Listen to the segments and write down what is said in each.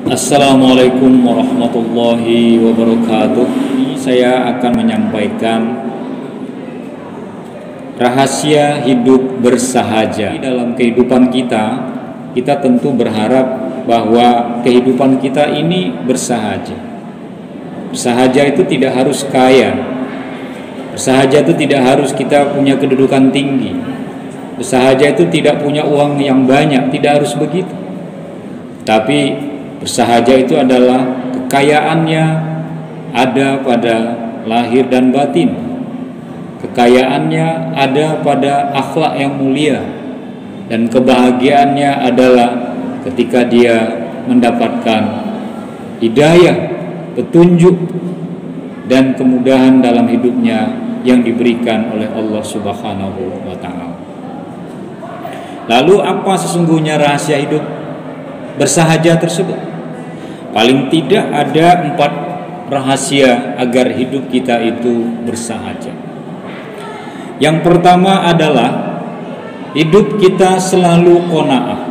Assalamualaikum warahmatullahi wabarakatuh. Ini saya akan menyampaikan rahasia hidup bersahaja. Dalam kehidupan kita tentu berharap bahwa kehidupan kita ini bersahaja. Bersahaja itu tidak harus kaya. Bersahaja itu tidak harus kita punya kedudukan tinggi. Bersahaja itu tidak punya uang yang banyak, tidak harus begitu. Tapi bersahaja itu adalah kekayaannya ada pada lahir dan batin. Kekayaannya ada pada akhlak yang mulia. Dan kebahagiaannya adalah ketika dia mendapatkan hidayah, petunjuk, dan kemudahan dalam hidupnya yang diberikan oleh Allah Subhanahu wa Ta'ala. Lalu apa sesungguhnya rahasia hidup bersahaja tersebut? Paling tidak ada 4 rahasia agar hidup kita itu bersahaja. Yang pertama adalah hidup kita selalu qanaah.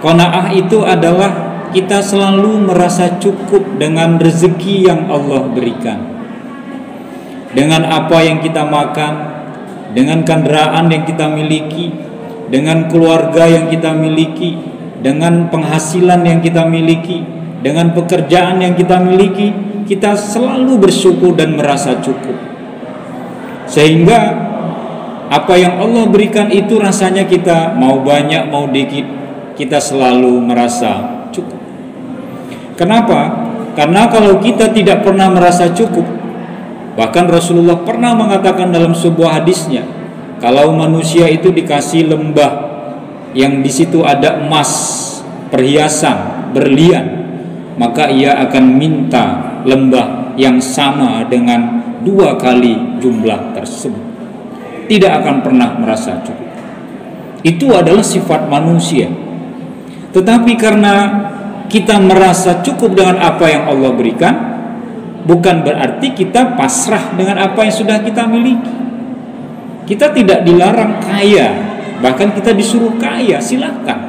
Qanaah itu adalah kita selalu merasa cukup dengan rezeki yang Allah berikan, dengan apa yang kita makan, dengan kendaraan yang kita miliki, dengan keluarga yang kita miliki, dengan penghasilan yang kita miliki, dengan pekerjaan yang kita miliki. Kita selalu bersyukur dan merasa cukup, sehingga apa yang Allah berikan itu rasanya kita mau banyak mau dikit, kita selalu merasa cukup. Kenapa? Karena kalau kita tidak pernah merasa cukup, bahkan Rasulullah pernah mengatakan dalam sebuah hadisnya, kalau manusia itu dikasih lembah yang di situ ada emas, perhiasan, berlian, maka ia akan minta lembah yang sama dengan 2 kali jumlah tersebut. Tidak akan pernah merasa cukup. Itu adalah sifat manusia. Tetapi karena kita merasa cukup dengan apa yang Allah berikan, bukan berarti kita pasrah dengan apa yang sudah kita miliki. Kita tidak dilarang kaya, bahkan kita disuruh kaya, silakan,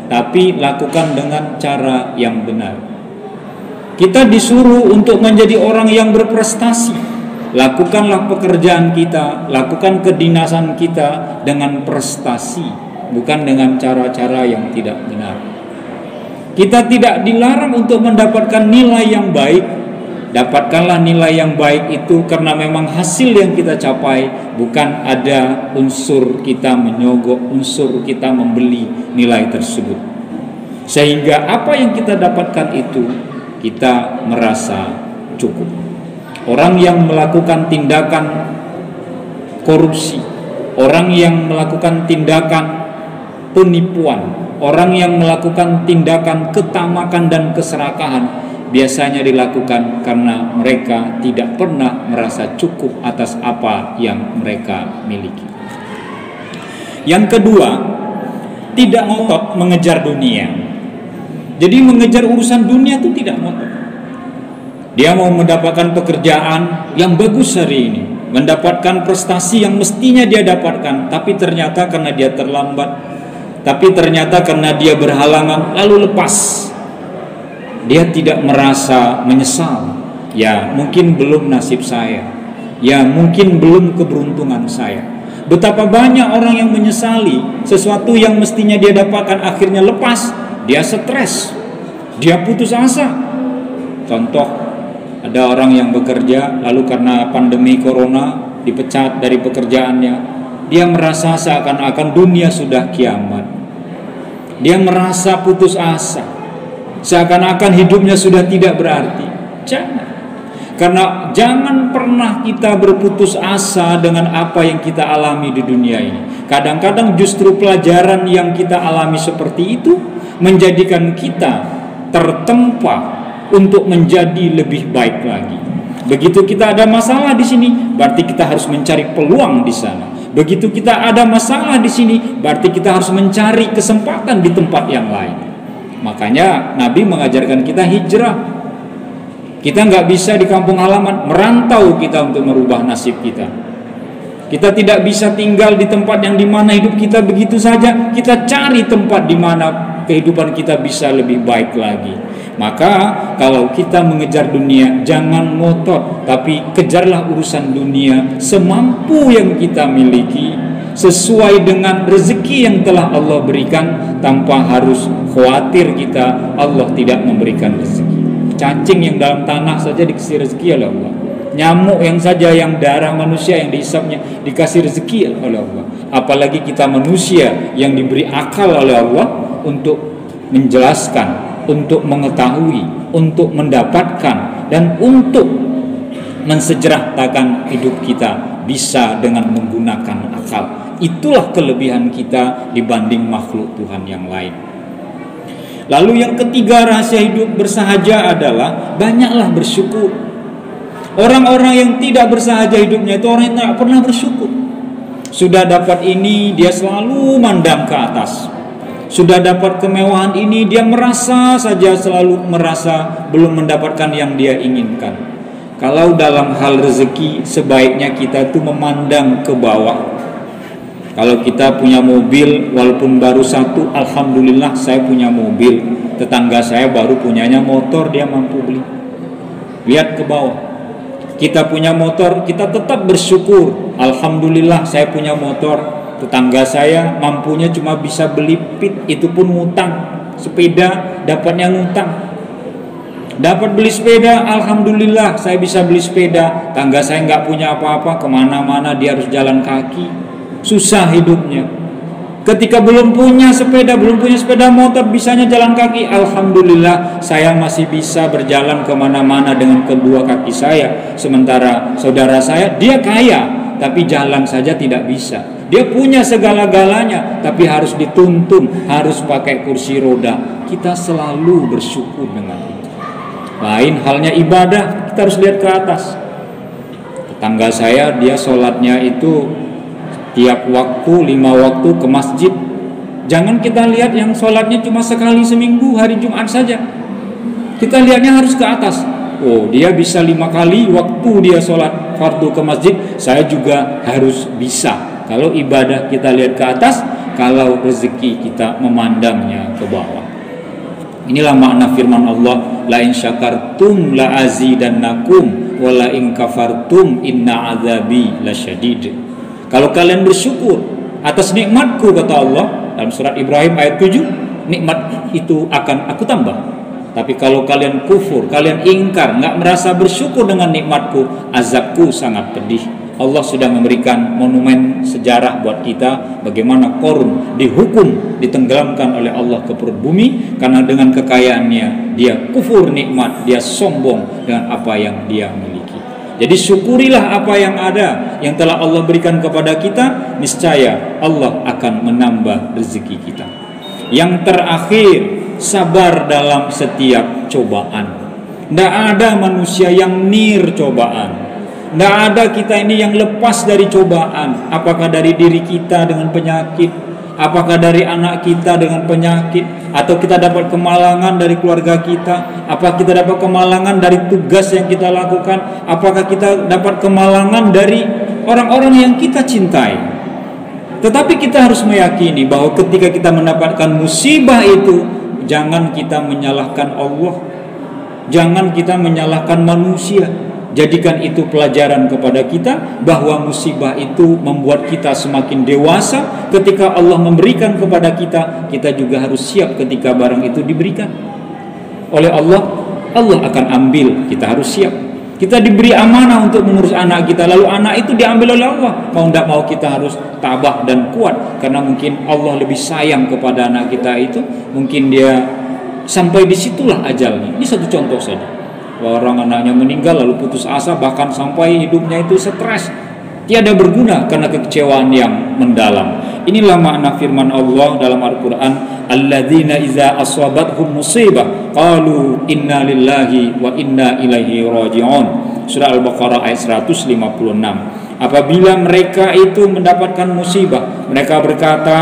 tapi lakukan dengan cara yang benar. Kita disuruh untuk menjadi orang yang berprestasi. Lakukanlah pekerjaan kita, lakukan kedinasan kita dengan prestasi, bukan dengan cara-cara yang tidak benar. Kita tidak dilarang untuk mendapatkan nilai yang baik. Dapatkanlah nilai yang baik itu karena memang hasil yang kita capai, bukan ada unsur kita menyogok, unsur kita membeli nilai tersebut. Sehingga apa yang kita dapatkan itu kita merasa cukup. Orang yang melakukan tindakan korupsi, orang yang melakukan tindakan penipuan, orang yang melakukan tindakan ketamakan dan keserakahan, biasanya dilakukan karena mereka tidak pernah merasa cukup atas apa yang mereka miliki. Yang kedua, tidak ngotot mengejar dunia. Jadi mengejar urusan dunia itu tidak ngotot. Dia mau mendapatkan pekerjaan yang bagus hari ini, mendapatkan prestasi yang mestinya dia dapatkan, tapi ternyata karena dia terlambat, tapi ternyata karena dia berhalangan lalu lepas. Dia tidak merasa menyesal. Ya, mungkin belum nasib saya. Ya, mungkin belum keberuntungan saya. Betapa banyak orang yang menyesali sesuatu yang mestinya dia dapatkan akhirnya lepas. Dia stres. Dia putus asa. Contoh, ada orang yang bekerja lalu karena pandemi corona dipecat dari pekerjaannya. Dia merasa seakan-akan dunia sudah kiamat. Dia merasa putus asa, seakan-akan hidupnya sudah tidak berarti. Jangan. Karena jangan pernah kita berputus asa dengan apa yang kita alami di dunia ini. Kadang-kadang justru pelajaran yang kita alami seperti itu menjadikan kita tertempa untuk menjadi lebih baik lagi. Begitu kita ada masalah di sini, berarti kita harus mencari peluang di sana. Begitu kita ada masalah di sini, berarti kita harus mencari kesempatan di tempat yang lain. Makanya Nabi mengajarkan kita hijrah. Kita nggak bisa di kampung halaman, merantau kita untuk merubah nasib kita. Kita tidak bisa tinggal di tempat yang dimana hidup kita begitu saja. Kita cari tempat di mana kehidupan kita bisa lebih baik lagi. Maka kalau kita mengejar dunia, jangan ngotot, tapi kejarlah urusan dunia semampu yang kita miliki, sesuai dengan rezeki yang telah Allah berikan, tanpa harus khawatir kita Allah tidak memberikan rezeki. Cacing yang dalam tanah saja dikasih rezeki oleh Allah. Nyamuk yang saja yang darah manusia yang dihisapnya dikasih rezeki oleh Allah. Apalagi kita manusia yang diberi akal oleh Allah untuk menjelaskan, untuk mengetahui, untuk mendapatkan, dan untuk mensejahterakan hidup kita bisa dengan menggunakan akal. Itulah kelebihan kita dibanding makhluk Tuhan yang lain. Lalu yang ketiga rahasia hidup bersahaja adalah banyaklah bersyukur. Orang-orang yang tidak bersahaja hidupnya itu orang yang tidak pernah bersyukur. Sudah dapat ini, dia selalu mandang ke atas. Sudah dapat kemewahan ini, dia merasa saja, selalu merasa belum mendapatkan yang dia inginkan. Kalau dalam hal rezeki, sebaiknya kita tuh memandang ke bawah. Kalau kita punya mobil, walaupun baru satu, alhamdulillah saya punya mobil. Tetangga saya baru punyanya motor, dia mampu beli. Lihat ke bawah. Kita punya motor, kita tetap bersyukur. Alhamdulillah saya punya motor. Tetangga saya mampunya cuma bisa beli pit, itu pun ngutang. Sepeda dapatnya ngutang. Dapat beli sepeda, alhamdulillah saya bisa beli sepeda. Tangga saya nggak punya apa-apa, kemana-mana dia harus jalan kaki. Susah hidupnya. Ketika belum punya sepeda motor, bisanya jalan kaki. Alhamdulillah saya masih bisa berjalan kemana-mana dengan kedua kaki saya. Sementara saudara saya, dia kaya, tapi jalan saja tidak bisa. Dia punya segala-galanya, tapi harus dituntun, harus pakai kursi roda. Kita selalu bersyukur dengan itu. Lain halnya ibadah, kita harus lihat ke atas. Tetangga saya, dia sholatnya itu tiap waktu, 5 waktu ke masjid. Jangan kita lihat yang sholatnya cuma sekali seminggu, hari Jumat saja. Kita lihatnya harus ke atas. Oh, dia bisa 5 kali waktu dia sholat fardu ke masjid, saya juga harus bisa. Kalau ibadah kita lihat ke atas, kalau rezeki kita memandangnya ke bawah. Inilah makna firman Allah, la in syakartum la azidannakum wa la in kafartum inna azabi lasyadid. Kalau kalian bersyukur atas nikmatku, kata Allah dalam surat Ibrahim ayat 7, nikmat itu akan aku tambah. Tapi kalau kalian kufur, kalian ingkar, enggak merasa bersyukur dengan nikmatku, azabku sangat pedih. Allah sudah memberikan monumen sejarah buat kita bagaimana Qarun dihukum, ditenggelamkan oleh Allah ke perut bumi karena dengan kekayaannya dia kufur nikmat, dia sombong dengan apa yang dia miliki. Jadi syukurilah apa yang ada yang telah Allah berikan kepada kita, niscaya Allah akan menambah rezeki kita. Yang terakhir, sabar dalam setiap cobaan. Tidak ada manusia yang nir cobaan. Tidak ada kita ini yang lepas dari cobaan. Apakah dari diri kita dengan penyakit, apakah dari anak kita dengan penyakit, atau kita dapat kemalangan dari keluarga kita, apakah kita dapat kemalangan dari tugas yang kita lakukan, apakah kita dapat kemalangan dari orang-orang yang kita cintai. Tetapi kita harus meyakini bahwa ketika kita mendapatkan musibah itu, jangan kita menyalahkan Allah, jangan kita menyalahkan manusia. Jadikan itu pelajaran kepada kita bahwa musibah itu membuat kita semakin dewasa. Ketika Allah memberikan kepada kita, kita juga harus siap ketika barang itu diberikan oleh Allah. Allah akan ambil, kita harus siap. Kita diberi amanah untuk mengurus anak kita, lalu anak itu diambil oleh Allah. Mau tidak mau kita harus tabah dan kuat, karena mungkin Allah lebih sayang kepada anak kita itu. Mungkin dia sampai disitulah ajalnya. Ini satu contoh saja. Orang anaknya meninggal lalu putus asa, bahkan sampai hidupnya itu stres, tiada berguna karena kekecewaan yang mendalam. Inilah makna firman Allah dalam Al-Quran, alladzina iza aswabathum musibah qalu inna lillahi wa inna ilaihi raji'un. Surah Al-Baqarah ayat 156. Apabila mereka itu mendapatkan musibah, mereka berkata,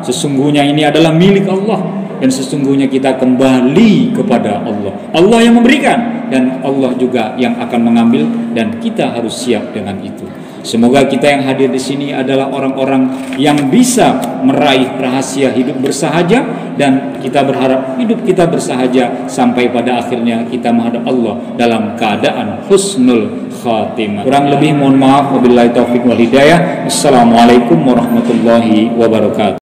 sesungguhnya ini adalah milik Allah dan sesungguhnya kita kembali kepada Allah. Allah yang memberikan dan Allah juga yang akan mengambil, dan kita harus siap dengan itu. Semoga kita yang hadir di sini adalah orang-orang yang bisa meraih rahasia hidup bersahaja, dan kita berharap hidup kita bersahaja sampai pada akhirnya kita menghadap Allah dalam keadaan husnul khatimah. Kurang lebih mohon maaf, wabillahi taufik wal hidayah. Assalamualaikum warahmatullahi wabarakatuh.